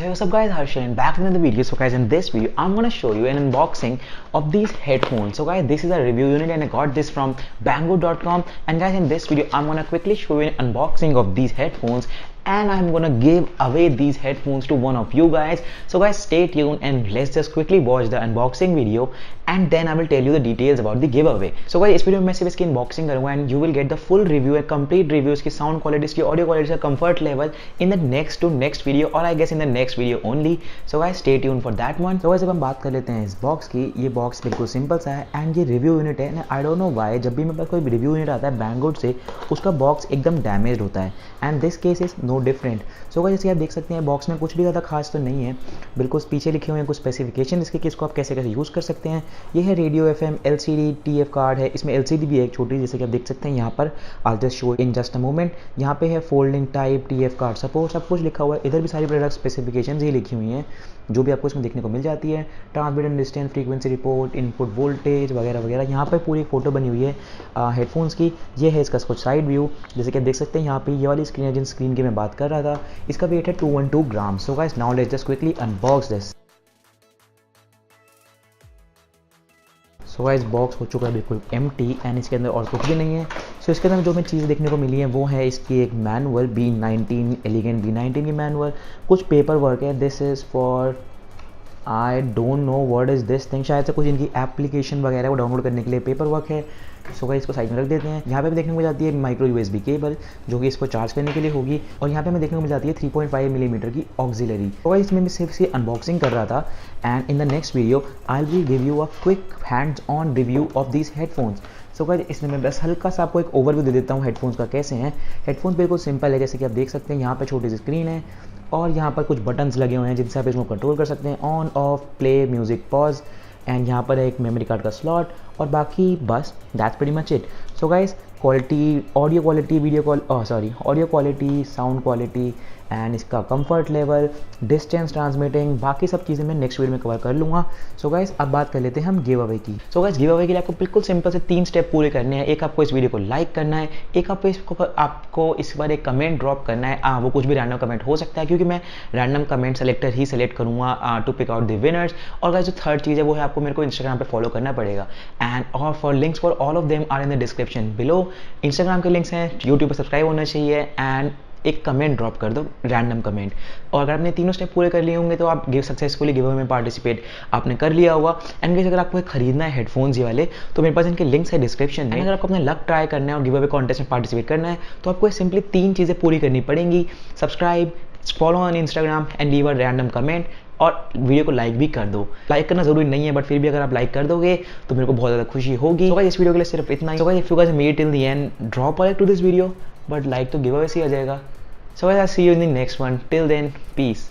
So hey, what's up guys, Harshil and back with another video. So guys, in this video I'm gonna show you an unboxing of these headphones. So guys, this is a review unit and I got this from Banggood.com. And guys, in this video I'm gonna quickly show you an unboxing of these headphones and I'm gonna give away these headphones to one of you guys. So guys, stay tuned and let's just quickly watch the unboxing video and then I will tell you the details about the giveaway. So guys, इस video में सिर्फ इसकी unboxing करूँगा and you will get the full review and complete review इसकी sound quality, इसकी audio quality, इसका comfort level in the next video or I guess in the next video only. So guys, stay tuned for that one. So guys, अब हम बात कर लेते हैं इस बॉक्स की. ये बॉक्स बिल्कुल सिंपल सा है एंड ये रिव्यू यूनिट है and I don't know why जब भी मेरे पास कोई रिव्यू यूनिट आता है बैंगगुड से उसका बॉक्स एकदम डैमेज्ड होता है and this case is no different. So guys, जैसे आप देख सकते हैं बॉक्स में कुछ भी ज़्यादा खास तो नहीं है, बिल्कुल पीछे लिखे हुए हैं कुछ स्पेसिफिकेशन इसके कि इसको आप कैसे कैसे यूज़ कर सकते हैं. ये है radio FM LCD TF card है, इसमें एलसीडी भी है एक छोटी, जैसे कि आप देख सकते हैं यहाँ पर. I just show in just a moment. यहाँ पे है folding type TF card support, सब कुछ लिखा हुआ है. इधर भी सारी प्रोडक्ट स्पेसिफिकेशन ही लिखी हुई हैं जो भी आपको इसमें देखने को मिल जाती है. Transmit and distance, frequency report, input voltage वगैरह वगैरह. यहाँ पर पूरी फोटो बनी हुई है हेडफोन्स की. ये है इसका कुछ साइड व्यू, जैसे कि आप देख सकते हैं यहाँ पे ये वाली स्क्रीन है जिन स्क्रीन की मैं बात कर रहा था. इसका वेट है 212 ग्राम. So guys, now let's just quickly unbox this. So guys, box हो चुका है बिल्कुल एम्प्टी एंड इसके अंदर और कुछ भी नहीं है. सो इसके अंदर जो मैं चीज़ देखने को मिली है वो है इसकी एक मैनुअल B19 एलिगेंट B19 की मैनुअल. कुछ पेपर वर्क है. This is for I don't know what is this thing. शायद से कुछ इनकी एप्लीकेशन वगैरह को डाउनलोड करने के लिए पेपर वर्क है. सो गाइस, इसको साइड में रख देते हैं. यहाँ पे भी देखने को मिल जाती है माइक्रो USB केबल जो कि इसको चार्ज करने के लिए होगी और यहाँ पे हमें देखने को मिल जाती है 3.5 मिलीमीटर की ऑक्सिलरी. तो गाइस, इसमें मैं सिर्फ इसकी अनबॉक्सिंग कर रहा था and in the next video I will give you a quick hands on review of these headphones. So guys, इसमें मैं बस हल्का सा आपको एक ओवरव्यू दे देता हूँ हेडफोन्स का कैसे हैं. हेडफोन्स बिल्कुल सिंपल है, जैसे कि आप देख सकते हैं यहाँ पर छोटी सी स्क्रीन है और यहाँ पर कुछ बटन्स लगे हुए हैं जिनसे आप इसको कंट्रोल कर सकते हैं. On off, play, music, pause and यहाँ पर एक मेमोरी कार्ड का स्लॉट और बाकी बस that's pretty much it. So guys, quality, audio quality, audio quality, sound quality and इसका कंफर्ट लेवल, डिस्टेंस ट्रांसमिटिंग, बाकी सब चीज़ें मैं नेक्स्ट वीडियो में कवर कर लूँगा. सो गाइस, अब बात कर लेते हैं हम गिव अवे की. सो गाइस, गिव अवे के लिए आपको बिल्कुल सिंपल से 3 स्टेप पूरे करने हैं. एक, आपको इस वीडियो को लाइक करना है. एक, आपको इस बार एक कमेंट ड्रॉप करना है. वो कुछ भी रैंडम कमेंट हो सकता है क्योंकि मैं रैंडम कमेंट सेलेक्टर ही सेलेक्ट करूँगा to pick out the winners. और गाइस, जो थर्ड चीज़ है वो है आपको मेरे को इंस्टाग्राम पे फॉलो करना पड़ेगा एंड और for links for all of them are in the description below. Instagram के लिंक्स हैं, यूट्यूब पर सब्सक्राइब होना चाहिए एंड एक कमेंट ड्रॉप कर दो, रैंडम कमेंट. और अगर आपने तीनों स्टेप पूरे कर लिए होंगे तो आप सक्सेसफुली गिव अवे में पार्टिसिपेट आपने कर लिया होगा. एंड गाइस, अगर आपको खरीदना है हेडफोन्स ये वाले तो मेरे पास इनके लिंक्स है डिस्क्रिप्शन में. अगर आपको अपना लक ट्राई करना है और गिव अवे कॉन्टेस्ट में पार्टिसिपेट करना है तो आपको सिंपली 3 चीज़ें पूरी करनी पड़ेंगी. Subscribe, follow on Instagram and leave a random comment और वीडियो को लाइक भी कर दो. लाइक करना जरूरी नहीं है बट फिर भी अगर आप लाइक कर दोगे तो मेरे को बहुत ज़्यादा खुशी होगी. तो गाइस, इस वीडियो के लिए सिर्फ इतना ही. So guys, if you guys made till the end, drop a like to this video but like तो गिव अवे से ही आ जाएगा. So I'll see you in the next one. Till then, peace.